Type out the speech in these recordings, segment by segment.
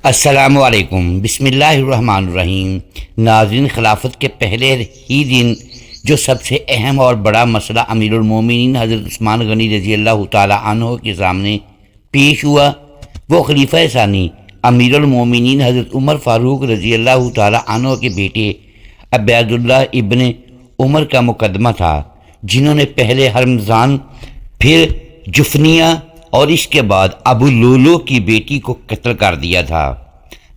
السلام علیکم، بسم اللہ الرحمن الرحیم۔ ناظرین، خلافت کے پہلے ہی دن جو سب سے اہم اور بڑا مسئلہ امیر المومنین حضرت عثمان غنی رضی اللہ تعالی عنہ کے سامنے پیش ہوا، وہ خلیفہ ثانی امیر المومنین حضرت عمر فاروق رضی اللہ تعالی عنہ کے بیٹے عبید اللہ ابن عمر کا مقدمہ تھا، جنہوں نے پہلے حرمزان، پھر جفنیہ اور اس کے بعد ابو لولو کی بیٹی کو قتل کر دیا تھا۔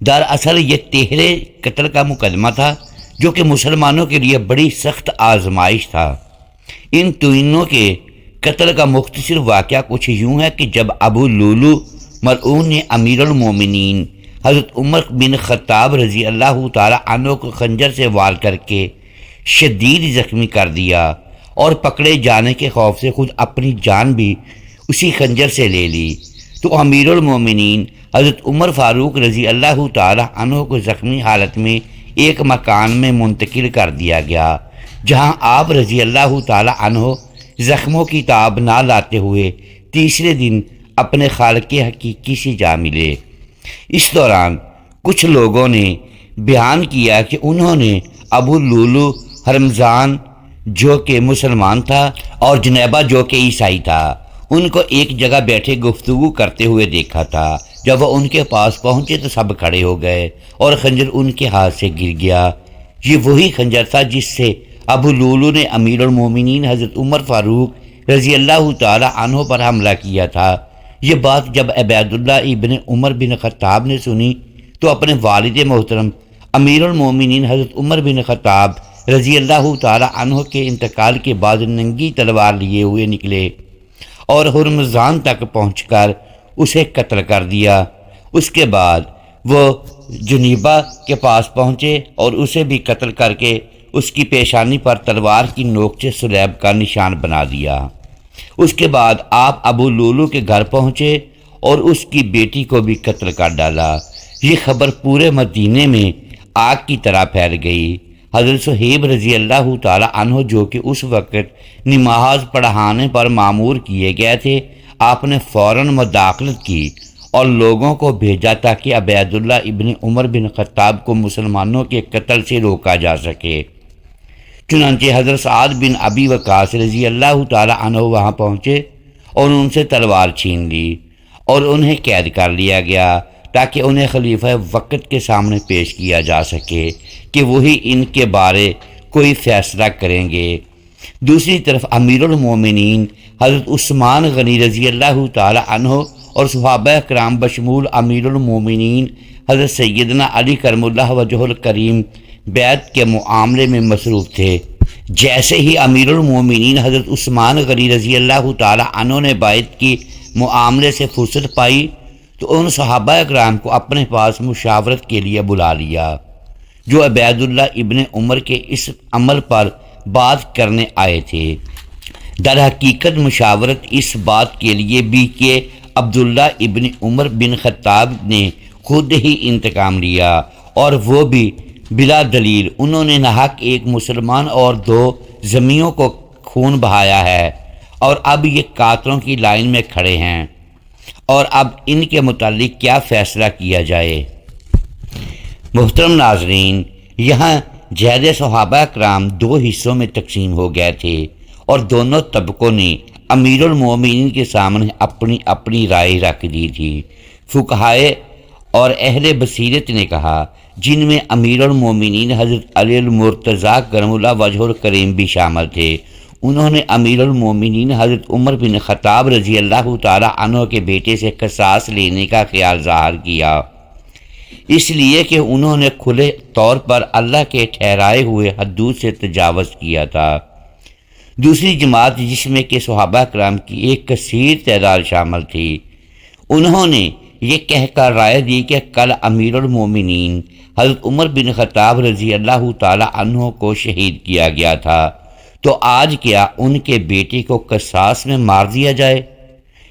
دراصل یہ تیہرے قتل کا مقدمہ تھا، جو کہ مسلمانوں کے لیے بڑی سخت آزمائش تھا۔ ان تینوں کے قتل کا مختصر واقعہ کچھ یوں ہے کہ جب ابو لولو ملعون نے امیر المومنین حضرت عمر بن خطاب رضی اللہ تعالی عنہ کو خنجر سے وار کر کے شدید زخمی کر دیا اور پکڑے جانے کے خوف سے خود اپنی جان بھی اسی خنجر سے لے لی، تو امیر المومنین حضرت عمر فاروق رضی اللہ تعالی عنہ کو زخمی حالت میں ایک مکان میں منتقل کر دیا گیا، جہاں آپ رضی اللہ تعالی عنہ زخموں کی تاب نہ لاتے ہوئے تیسرے دن اپنے خالق حقیقی سے جا ملے۔ اس دوران کچھ لوگوں نے بیان کیا کہ انہوں نے ابو لولو حرمزان جو کہ مسلمان تھا اور جنیبہ جو کہ عیسائی تھا، ان کو ایک جگہ بیٹھے گفتگو کرتے ہوئے دیکھا تھا۔ جب وہ ان کے پاس پہنچے تو سب کھڑے ہو گئے اور خنجر ان کے ہاتھ سے گر گیا۔ یہ وہی خنجر تھا جس سے ابو لولو نے امیر المومنین حضرت عمر فاروق رضی اللہ تعالی عنہ پر حملہ کیا تھا۔ یہ بات جب عبید اللہ ابن عمر بن خطاب نے سنی تو اپنے والد محترم امیر المومنین حضرت عمر بن خطاب رضی اللہ تعالی عنہ کے انتقال کے بعد ننگی تلوار لیے ہوئے نکلے اور حرمزان تک پہنچ کر اسے قتل کر دیا۔ اس کے بعد وہ جنیبہ کے پاس پہنچے اور اسے بھی قتل کر کے اس کی پیشانی پر تلوار کی نوک سے سلیب کا نشان بنا دیا۔ اس کے بعد آپ ابو لولو کے گھر پہنچے اور اس کی بیٹی کو بھی قتل کر ڈالا۔ یہ خبر پورے مدینے میں آگ کی طرح پھیل گئی۔ حضرت صہیب رضی اللہ تعالی عنہ جو کہ اس وقت نماز پڑھانے پر مامور کیے گئے تھے، آپ نے فوراً مداخلت کی اور لوگوں کو بھیجا تاکہ عبید اللہ ابن عمر بن خطاب کو مسلمانوں کے قتل سے روکا جا سکے۔ چنانچہ حضرت سعد بن ابی وقاص رضی اللہ تعالی عنہ وہاں پہنچے اور ان سے تلوار چھین لی اور انہیں قید کر لیا گیا تاکہ انہیں خلیفہ وقت کے سامنے پیش کیا جا سکے کہ وہی ان کے بارے کوئی فیصلہ کریں گے۔ دوسری طرف امیر المومنین حضرت عثمان غنی رضی اللہ تعالی عنہ اور صحابہ کرام بشمول امیر المومنین حضرت سیدنا علی کرم اللہ وجہ الکریم بیعت کے معاملے میں مصروف تھے۔ جیسے ہی امیر المومنین حضرت عثمان غنی رضی اللہ تعالی عنہ نے بیعت کی معاملے سے فرصت پائی تو ان صحابہ کرام کو اپنے پاس مشاورت کے لیے بلا لیا، جو عبید اللہ ابن عمر کے اس عمل پر بات کرنے آئے تھے۔ در حقیقت مشاورت اس بات کے لیے بھی کہ عبداللہ ابن عمر بن خطاب نے خود ہی انتقام لیا، اور وہ بھی بلا دلیل۔ انہوں نے ناحق ایک مسلمان اور 2 ذمیوں کو خون بہایا ہے اور اب یہ قاتلوں کی لائن میں کھڑے ہیں، اور اب ان کے متعلق کیا فیصلہ کیا جائے۔ محترم ناظرین، یہاں جہد صحابہ کرام 2 حصوں میں تقسیم ہو گئے تھے اور دونوں طبقوں نے امیر المومنین کے سامنے اپنی اپنی رائے رکھ دی تھی۔ فقہائے اور اہل بصیرت نے کہا، جن میں امیر المومنین حضرت علی المرتضیٰ کرم اللہ وجہ الکریم بھی شامل تھے، انہوں نے امیر المومنین حضرت عمر بن خطاب رضی اللہ تعالی عنہ کے بیٹے سے قصاص لینے کا خیال ظاہر کیا، اس لیے کہ انہوں نے کھلے طور پر اللہ کے ٹھہرائے ہوئے حدود سے تجاوز کیا تھا۔ دوسری جماعت، جس میں کہ صحابہ کرام کی ایک کثیر تعداد شامل تھی، انہوں نے یہ کہہ کر رائے دی کہ کل امیر المومنین حضرت عمر بن خطاب رضی اللہ تعالی عنہ کو شہید کیا گیا تھا، تو آج کیا ان کے بیٹے کو قصاص میں مار دیا جائے۔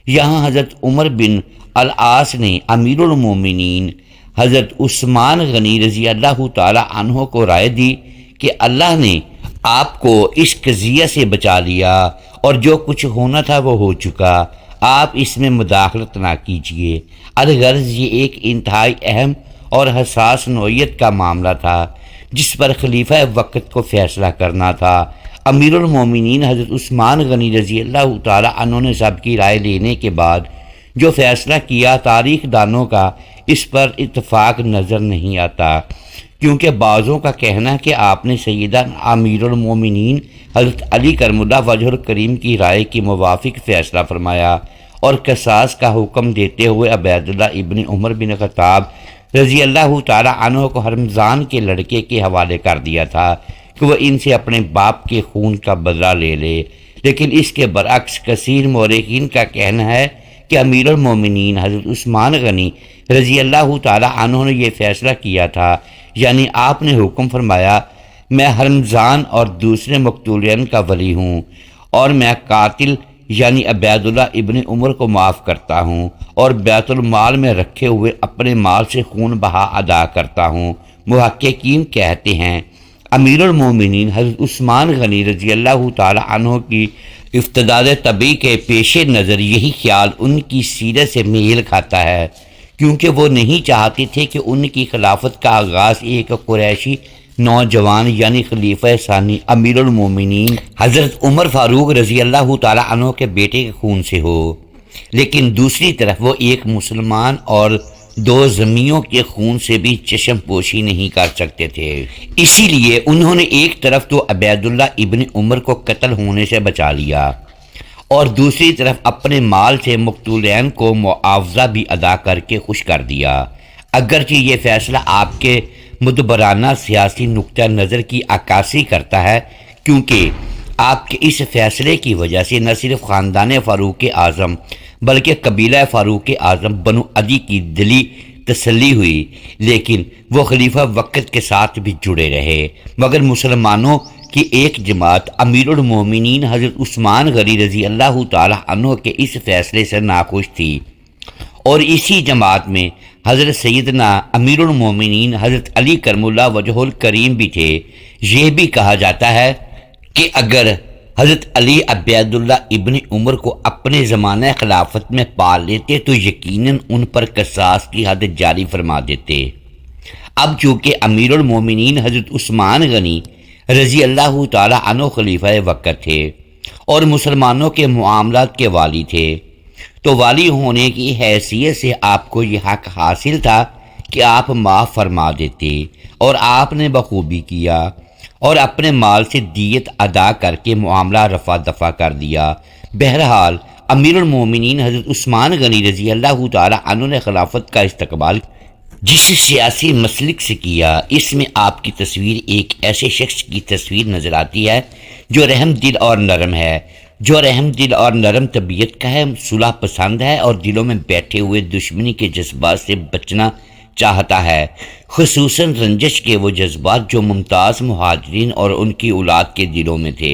یہاں حضرت عمر بن العاص نے امیر المومنین حضرت عثمان غنی رضی اللہ تعالی عنہ کو رائے دی کہ اللہ نے آپ کو اس قضیہ سے بچا لیا اور جو کچھ ہونا تھا وہ ہو چکا، آپ اس میں مداخلت نہ کیجیے۔ الغرض یہ ایک انتہائی اہم اور حساس نوعیت کا معاملہ تھا جس پر خلیفہ وقت کو فیصلہ کرنا تھا۔ امیر المومنین حضرت عثمان غنی رضی اللہ تعالیٰ عنہ نے سب کی رائے لینے کے بعد جو فیصلہ کیا، تاریخ دانوں کا اس پر اتفاق نظر نہیں آتا، کیونکہ بعضوں کا کہنا ہے کہ آپ نے سیدہ امیر المومنین حضرت علی کرم اللہ وجہ الکریم کی رائے کے موافق فیصلہ فرمایا اور قصاص کا حکم دیتے ہوئے عبید اللہ ابن عمر بن خطاب رضی اللہ تعالیٰ عنہ کو حرمزان کے لڑکے کے حوالے کر دیا تھا کہ وہ ان سے اپنے باپ کے خون کا بدلہ لے لے۔ لیکن اس کے برعکس کثیر مورخین کا کہنا ہے کہ امیر المومنین حضرت عثمان غنی رضی اللہ تعالیٰ عنہ نے یہ فیصلہ کیا تھا، یعنی آپ نے حکم فرمایا، میں حرمزان اور دوسرے مقتولین کا ولی ہوں اور میں قاتل یعنی عبید اللہ ابن عمر کو معاف کرتا ہوں اور بیت المال میں رکھے ہوئے اپنے مال سے خون بہا ادا کرتا ہوں۔ محققین کہتے ہیں امیر المومنین حضرت عثمان غنی رضی اللہ تعالیٰ عنہ کی افتداد طبی کے پیش نظر یہی خیال ان کی سیرت سے میل کھاتا ہے، کیونکہ وہ نہیں چاہتے تھے کہ ان کی خلافت کا آغاز ایک قریشی نوجوان یعنی خلیفہ ثانی امیر المومنین حضرت عمر فاروق رضی اللہ تعالیٰ عنہ کے بیٹے کے خون سے ہو، لیکن دوسری طرف وہ ایک مسلمان اور دو ذمیوں کے خون سے بھی چشم پوشی نہیں کر سکتے تھے۔ اسی لیے انہوں نے ایک طرف تو عبید اللہ ابن عمر کو قتل ہونے سے بچا لیا اور دوسری طرف اپنے مال سے مقتولین کو معاوضہ بھی ادا کر کے خوش کر دیا۔ اگرچہ یہ فیصلہ آپ کے مدبرانہ سیاسی نقطہ نظر کی عکاسی کرتا ہے، کیونکہ آپ کے اس فیصلے کی وجہ سے نہ صرف خاندان فاروق اعظم بلکہ قبیلہ فاروق اعظم بنو عدی کی دلی تسلی ہوئی، لیکن وہ خلیفہ وقت کے ساتھ بھی جڑے رہے، مگر مسلمانوں کی ایک جماعت امیر المومنین حضرت عثمان غنی رضی اللہ تعالیٰ عنہ کے اس فیصلے سے ناخوش تھی، اور اسی جماعت میں حضرت سیدنا امیر المومنین حضرت علی کرم اللہ وجہ الکریم بھی تھے۔ یہ بھی کہا جاتا ہے کہ اگر حضرت علی عبید اللہ ابن عمر کو اپنے زمانہ خلافت میں پال لیتے تو یقیناً ان پر قصاص کی حد جاری فرما دیتے۔ اب چونکہ امیر المومنین حضرت عثمان غنی رضی اللہ تعالیٰ عنہ خلیفہ وقت تھے اور مسلمانوں کے معاملات کے والی تھے، تو والی ہونے کی حیثیت سے آپ کو یہ حق حاصل تھا کہ آپ معاف فرما دیتے، اور آپ نے بخوبی کیا اور اپنے مال سے دیت ادا کر کے معاملہ رفع دفع کر دیا۔ بہرحال امیر المومنین حضرت عثمان غنی رضی اللہ تعالیٰ عنہ نے خلافت کا استقبال جس سیاسی مسلک سے کیا، اس میں آپ کی تصویر ایک ایسے شخص کی تصویر نظر آتی ہے جو رحم دل اور نرم ہے، جو رحم دل اور نرم طبیعت کا ہے، صلح پسند ہے اور دلوں میں بیٹھے ہوئے دشمنی کے جذبات سے بچنا چاہتا ہے، خصوصاً رنجش کے وہ جذبات جو ممتاز مہاجرین اور ان کی اولاد کے دلوں میں تھے۔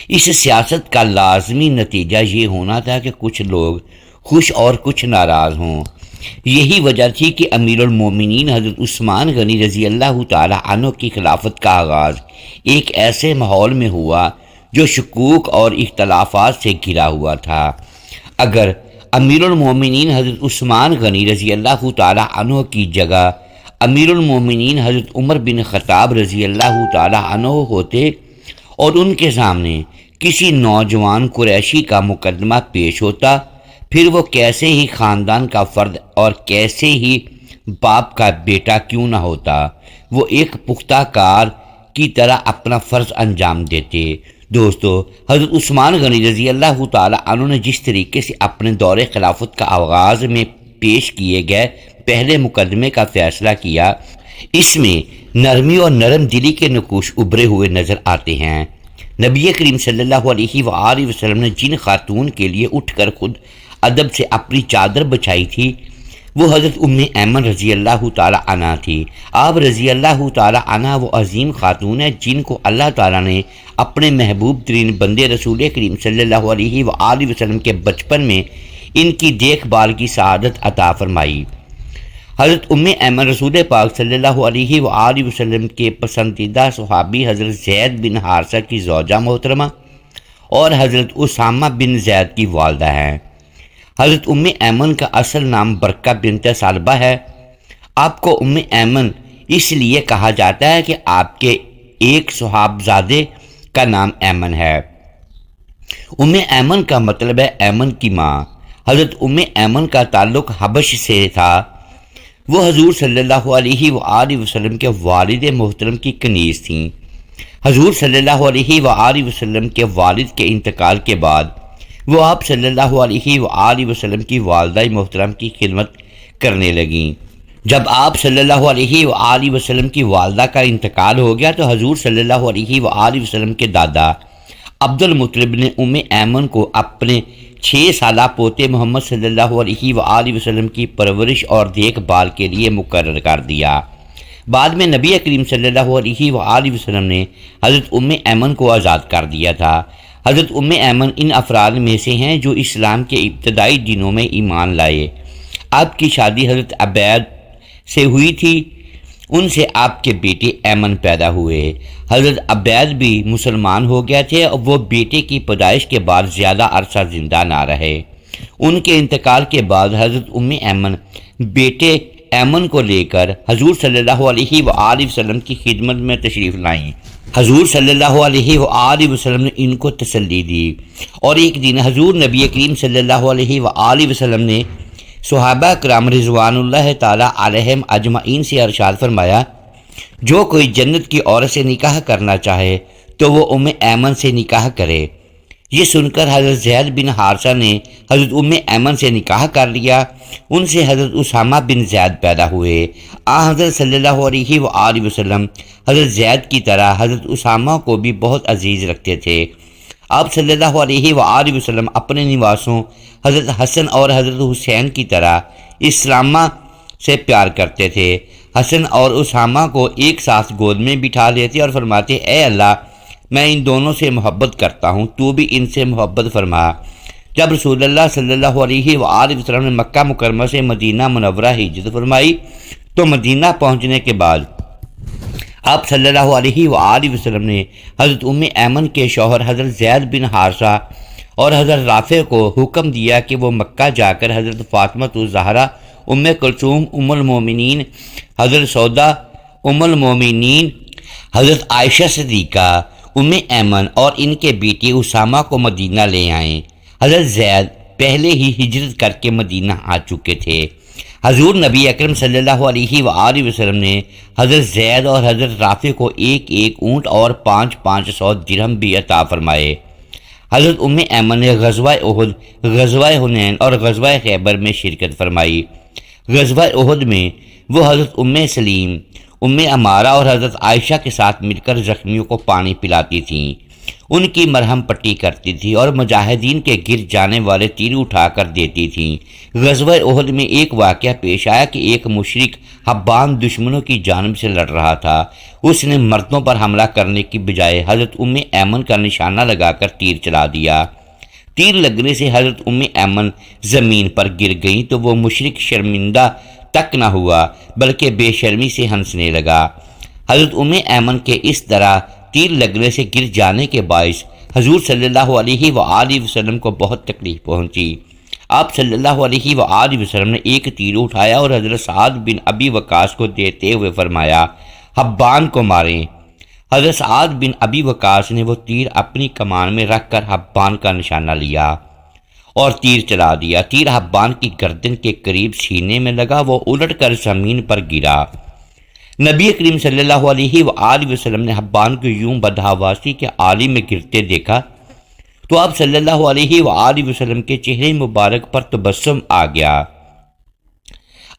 اس سیاست کا لازمی نتیجہ یہ ہونا تھا کہ کچھ لوگ خوش اور کچھ ناراض ہوں۔ یہی وجہ تھی کہ امیر المومنین حضرت عثمان غنی رضی اللہ تعالیٰ عنہ کی خلافت کا آغاز ایک ایسے ماحول میں ہوا جو شکوک اور اختلافات سے گھرا ہوا تھا۔ اگر امیر المومنین حضرت عثمان غنی رضی اللہ تعالیٰ عنہ کی جگہ امیر المومنین حضرت عمر بن خطاب رضی اللہ تعالیٰ عنہ ہوتے اور ان کے سامنے کسی نوجوان قریشی کا مقدمہ پیش ہوتا، پھر وہ کیسے ہی خاندان کا فرد اور کیسے ہی باپ کا بیٹا کیوں نہ ہوتا، وہ ایک پختہ کار کی طرح اپنا فرض انجام دیتے۔ دوستو، حضرت عثمان غنی رضی اللہ تعالیٰ عنہ نے جس طریقے سے اپنے دور خلافت کا آغاز میں پیش کیے گئے پہلے مقدمے کا فیصلہ کیا، اس میں نرمی اور نرم دلی کے نقوش ابھرے ہوئے نظر آتے ہیں۔ نبی کریم صلی اللہ علیہ وآلہ وسلم نے جن خاتون کے لیے اٹھ کر خود ادب سے اپنی چادر بچھائی تھی وہ حضرت ام ایمن رضی اللہ تعالیٰ عنہ تھی۔ آپ رضی اللہ تعالیٰ عنہ وہ عظیم خاتون ہیں جن کو اللہ تعالیٰ نے اپنے محبوب ترین بندے رسول کریم صلی اللہ علیہ وآلہ وسلم کے بچپن میں ان کی دیکھ بھال کی سعادت عطا فرمائی۔ حضرت ام ایمن رسول پاک صلی اللہ علیہ وآلہ وسلم کے پسندیدہ صحابی حضرت زید بن حارثہ کی زوجہ محترمہ اور حضرت اسامہ بن زید کی والدہ ہیں۔ حضرت ام ایمن کا اصل نام برکہ بنت ثعلبہ ہے۔ آپ کو ام ایمن اس لیے کہا جاتا ہے کہ آپ کے ایک صحابزادے کا نام ایمن ہے۔ ام ایمن کا مطلب ہے ایمن کی ماں۔ حضرت ام ایمن کا تعلق حبش سے تھا۔ وہ حضور صلی اللہ علیہ وآلہ وسلم کے والد محترم کی کنیز تھیں۔ حضور صلی اللہ علیہ وآلہ وسلم کے والد کے انتقال کے بعد وہ آپ صلی اللہ علیہ وآلہ وسلم کی والدہ محترم کی خدمت کرنے لگیں۔ جب آپ صلی اللہ علیہ وآلہ وسلم کی والدہ کا انتقال ہو گیا تو حضور صلی اللہ علیہ وآلہ وسلم کے دادا عبد المطلب نے ام ایمن کو اپنے 6 سالہ پوتے محمد صلی اللہ علیہ وآلہ وسلم کی پرورش اور دیکھ بھال کے لیے مقرر کر دیا۔ بعد میں نبی کریم صلی اللہ علیہ وآلہ وسلم نے حضرت ام ایمن کو آزاد کر دیا تھا۔ حضرت ام ایمن ان افراد میں سے ہیں جو اسلام کے ابتدائی دنوں میں ایمان لائے۔ آپ کی شادی حضرت عبید سے ہوئی تھی، ان سے آپ کے بیٹے ایمن پیدا ہوئے۔ حضرت عبید بھی مسلمان ہو گئے تھے اور وہ بیٹے کی پیدائش کے بعد زیادہ عرصہ زندہ نہ رہے۔ ان کے انتقال کے بعد حضرت ام ایمن بیٹے ایمن کو لے کر حضور صلی اللہ علیہ وآلہ وسلم کی خدمت میں تشریف لائیں۔ حضور صلی اللہ علیہ وآلہ وسلم نے ان کو تسلی دی، اور ایک دن حضور نبی کریم صلی اللہ علیہ وآلہ وسلم نے صحابہ کرام رضوان اللہ تعالی علیہم اجمعین سے ارشاد فرمایا، جو کوئی جنت کی عورت سے نکاح کرنا چاہے تو وہ ام ایمن سے نکاح کرے۔ یہ سن کر حضرت زید بن حارثہ نے حضرت ام ایمن سے نکاح کر لیا۔ ان سے حضرت اسامہ بن زید پیدا ہوئے۔ حضرت صلی اللہ علیہ وآلہ وسلم حضرت زید کی طرح حضرت اسامہ کو بھی بہت عزیز رکھتے تھے۔ آپ صلی اللہ علیہ وآلہ وسلم اپنے نواسوں حضرت حسن اور حضرت حسین کی طرح اسامہ سے پیار کرتے تھے۔ حسن اور اسامہ کو ایک ساتھ گود میں بٹھا لیتے اور فرماتے، اے اللہ، میں ان دونوں سے محبت کرتا ہوں، تو بھی ان سے محبت فرما۔ جب رسول اللہ صلی اللہ علیہ وآلہ وسلم نے مکہ مکرمہ سے مدینہ منورہ ہجرت فرمائی تو مدینہ پہنچنے کے بعد آپ صلی اللہ علیہ وآلہ وسلم نے حضرت ام ایمن کے شوہر حضرت زید بن حارثہ اور حضرت رافع کو حکم دیا کہ وہ مکہ جا کر حضرت فاطمہ الزہرا، ام کلثوم ام المومنین، حضرت سودا ام المومنین، حضرت عائشہ صدیقہ، ام ایمن اور ان کے بیٹے اسامہ کو مدینہ لے آئیں۔ حضرت زید پہلے ہی ہجرت کر کے مدینہ آ چکے تھے۔ حضور نبی اکرم صلی اللہ علیہ وآلہ وسلم نے حضرت زید اور حضرت رافع کو ایک ایک اونٹ اور 500 درہم بھی عطا فرمائے۔ حضرت ام ایمن نے غزوہ احد، غزوہ حنین اور غزوہ خیبر میں شرکت فرمائی۔ غزوہ احد میں وہ حضرت ام سلیم، ام عمارہ اور حضرت عائشہ کے ساتھ مل کر زخمیوں کو پانی پلاتی تھیں، ان کی مرہم پٹی کرتی تھی اور مجاہدین کے گر جانے والے تیر اٹھا کر دیتی تھیں۔ غزوہ احد میں ایک واقعہ پیش آیا کہ ایک مشرک حبان دشمنوں کی جانب سے لڑ رہا تھا۔ اس نے مردوں پر حملہ کرنے کی بجائے حضرت ام ایمن کا نشانہ لگا کر تیر چلا دیا۔ تیر لگنے سے حضرت ام ایمن زمین پر گر گئیں تو وہ مشرک شرمندہ تک نہ ہوا بلکہ بے شرمی سے ہنسنے لگا۔ حضرت ام ایمن کے اس طرح تیر لگنے سے گر جانے کے باعث حضور صلی اللہ علیہ وآلہ وسلم کو بہت تکلیف پہنچی۔ آپ صلی اللہ علیہ وآلہ وسلم نے ایک تیر اٹھایا اور حضرت سعد بن ابی وقاص کو دیتے ہوئے فرمایا، حبان کو ماریں۔ حضرت سعد بن ابی وقاص نے وہ تیر اپنی کمان میں رکھ کر حبان کا نشانہ لیا اور تیر چلا دیا۔ تیر حبان کی گردن کے قریب سینے میں لگا، وہ الٹ کر زمین پر گرا۔ نبی کریم صلی اللہ علیہ وآلہ وسلم نے حبان کو یوں بدحواسی کے عالم میں گرتے دیکھا تو آپ صلی اللہ علیہ وآلہ وسلم کے چہرے مبارک پر تبسم آ گیا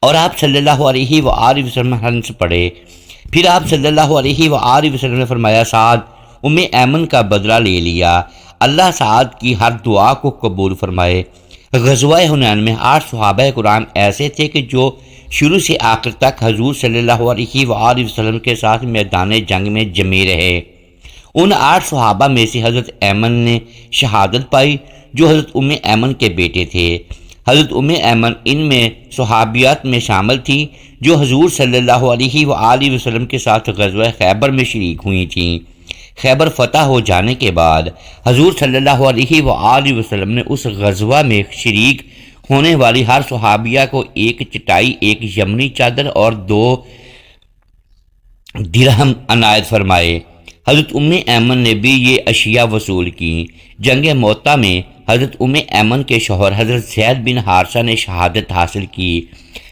اور آپ صلی اللہ علیہ وآلہ وسلم ہنس پڑے۔ پھر آپ صلی اللہ علیہ وآلہ وسلم نے فرمایا، سعد، ام ایمن کا بدلہ لے لیا، اللہ سعد کی ہر دعا کو قبول فرمائے۔ غزوہ حنین میں 8 صحابہ کرام ایسے تھے کہ جو شروع سے آخر تک حضور صلی اللہ علیہ وآلہ وسلم کے ساتھ میدان جنگ میں جمے رہے۔ ان 8 صحابہ میں سے حضرت ایمن نے شہادت پائی جو حضرت ام ایمن کے بیٹے تھے۔ حضرت ام ایمن ان میں صحابیات میں شامل تھیں جو حضور صلی اللہ علیہ وآلہ وسلم کے ساتھ غزوہ خیبر میں شریک ہوئی تھیں۔ خیبر فتح ہو جانے کے بعد حضور صلی اللہ علیہ وآلہ وسلم نے اس غزوہ میں شریک ہونے والی ہر صحابیہ کو ایک چٹائی، ایک یمنی چادر اور 2 درہم عنایت فرمائے۔ حضرت ایمن نے بھی یہ اشیاء وصول کی۔ جنگ موطا میں حضرت ایمن کے شوہر حضرت زید بن حارثہ نے شہادت حاصل کی۔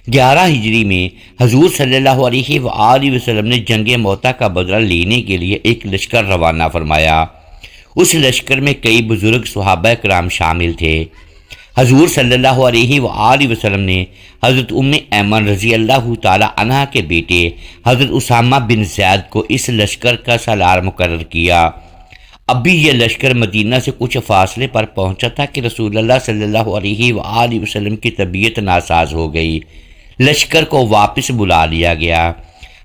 11 ہجری میں حضور صلی اللہ علیہ وآلہ وسلم نے جنگ موطا کا بدلہ لینے کے لیے ایک لشکر روانہ فرمایا۔ اس لشکر میں کئی بزرگ صحابہ کرام شامل تھے۔ حضور صلی اللہ علیہ وآلہ وسلم نے حضرت ایمن رضی اللہ تعالی عنہ کے بیٹے حضرت اسامہ بن زید کو اس لشکر کا سالار مقرر کیا۔ اب بھی یہ لشکر مدینہ سے کچھ فاصلے پر پہنچا تھا کہ رسول اللہ صلی اللہ علیہ وآلہ وسلم کی طبیعت ناساز ہو گئی۔ لشکر کو واپس بلا لیا گیا۔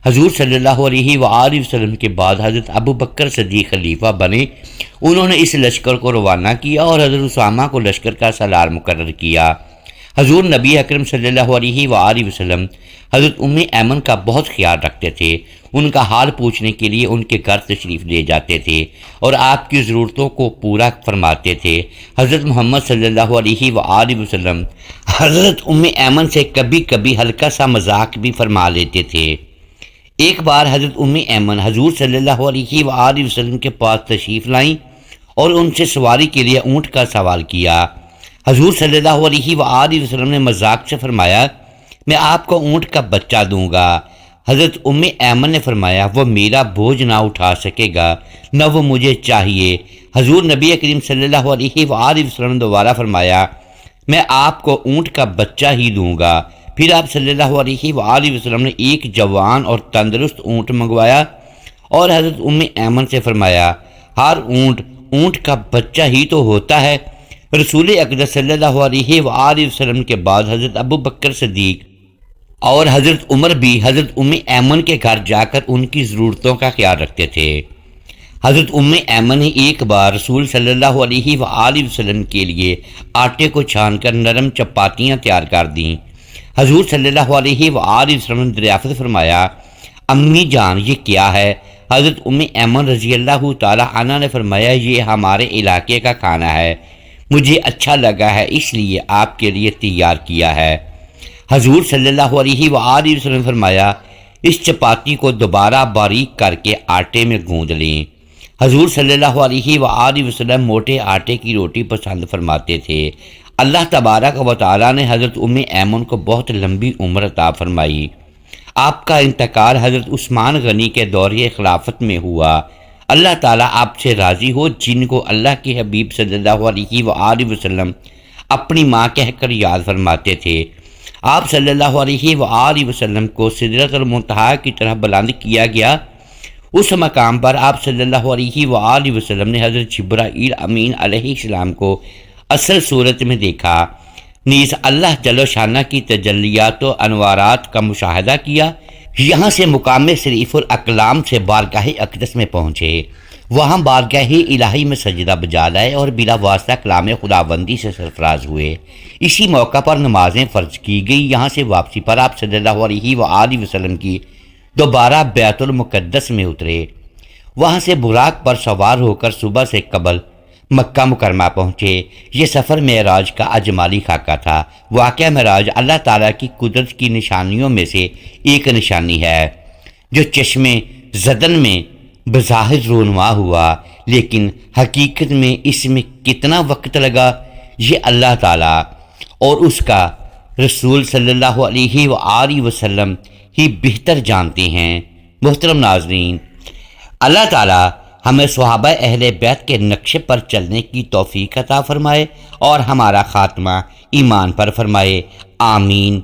حضور صلی اللہ علیہ وآلہ وسلم کے بعد حضرت ابو بکر صدیق خلیفہ بنے۔ انہوں نے اس لشکر کو روانہ کیا اور حضرت اسامہ کو لشکر کا سالار مقرر کیا۔ حضور نبی اکرم صلی اللہ علیہ وآلہ وسلم حضرت ایمن کا بہت خیال رکھتے تھے۔ ان کا حال پوچھنے کے لیے ان کے گھر تشریف لے جاتے تھے اور آپ کی ضرورتوں کو پورا فرماتے تھے۔ حضرت محمد صلی اللہ علیہ وآلہ وسلم حضرت ایمن سے کبھی کبھی ہلکا سا مذاق بھی فرما لیتے تھے۔ ایک بار حضرت ایمن حضور صلی اللہ علیہ وآلہ وسلم کے پاس تشریف لائیں اور ان سے سواری کے لیے اونٹ کا سوال کیا۔ حضور صلی اللہ علیہ وآلہ وسلم نے مذاق سے فرمایا، میں آپ کو اونٹ کا بچہ دوں گا۔ حضرت ایمن نے فرمایا، وہ میرا بوجھ نہ اٹھا سکے گا، نہ وہ مجھے چاہیے۔ حضور نبی کریم صلی اللہ علیہ وآلہ وسلم نے دوبارہ فرمایا، میں آپ کو اونٹ کا بچہ ہی دوں گا۔ پھر آپ صلی اللہ علیہ وآلہ وسلم نے ایک جوان اور تندرست اونٹ منگوایا اور حضرت ایمن سے فرمایا، ہر اونٹ کا بچہ ہی تو ہوتا ہے۔ رسول اقدس صلی اللہ علیہ وآلہ وسلم کے بعد حضرت ابو بکر صدیق اور حضرت عمر بھی حضرت ایمن کے گھر جا کر ان کی ضرورتوں کا خیال رکھتے تھے۔ حضرت ایمن نے ایک بار رسول صلی اللہ علیہ وآلہ وسلم کے لیے آٹے کو چھان کر نرم چپاتیاں تیار کر دیں۔ حضور صلی اللہ علیہ وآلہ وسلم نے دریافت فرمایا، امی جان یہ کیا ہے؟ حضرت ایمن رضی اللہ تعالی عنہ نے فرمایا، یہ ہمارے علاقے کا کھانا ہے، مجھے اچھا لگا ہے اس لیے آپ کے لیے تیار کیا ہے۔ حضور صلی اللہ علیہ وآلہ وسلم نے فرمایا، اس چپاتی کو دوبارہ باریک کر کے آٹے میں گوندھ لیں۔ حضور صلی اللہ علیہ وآلہ وسلم موٹے آٹے کی روٹی پسند فرماتے تھے۔ اللہ تبارک و تعالیٰ نے حضرت ایمن کو بہت لمبی عمر عطا فرمائی۔ آپ کا انتقال حضرت عثمان غنی کے دور خلافت میں ہوا۔ اللہ تعالیٰ آپ سے راضی ہو، جن کو اللہ کے حبیب صلی اللہ علیہ وآلہ وسلم اپنی ماں کہہ کر یاد فرماتے تھے۔ آپ صلی اللہ علیہ وآلہ وسلم کو سدرۃ المنتہا کی طرح بلند کیا گیا۔ اس مقام پر آپ صلی اللہ علیہ وآلہ وسلم نے حضرت جبرائیل امین علیہ السلام کو اصل صورت میں دیکھا، نیز اللہ جل و شانہ کی تجلیات و انوارات کا مشاہدہ کیا۔ یہاں سے مقام شریف الاقلام سے بارگاہ اقدس میں پہنچے، وہاں بارگاہ الہی میں سجدہ بجا لائے اور بلا واسطہ کلام خداوندی سے سرفراز ہوئے۔ اسی موقع پر نمازیں فرض کی گئی۔ یہاں سے واپسی پر آپ صلی اللہ علیہ وآلہ وسلم کی دوبارہ بیت المقدس میں اترے، وہاں سے براق پر سوار ہو کر صبح سے قبل مکہ مکرمہ پہنچے۔ یہ سفر معراج کا اجمالی خاکہ تھا۔ واقعہ معراج اللہ تعالیٰ کی قدرت کی نشانیوں میں سے ایک نشانی ہے جو چشم زدن میں بظاہر رونما ہوا، لیکن حقیقت میں اس میں کتنا وقت لگا یہ اللہ تعالیٰ اور اس کا رسول صلی اللہ علیہ وآلہ وسلم ہی بہتر جانتے ہیں۔ محترم ناظرین، اللہ تعالیٰ ہمیں صحابہ اہل بیت کے نقشے پر چلنے کی توفیق عطا فرمائے اور ہمارا خاتمہ ایمان پر فرمائے، آمین۔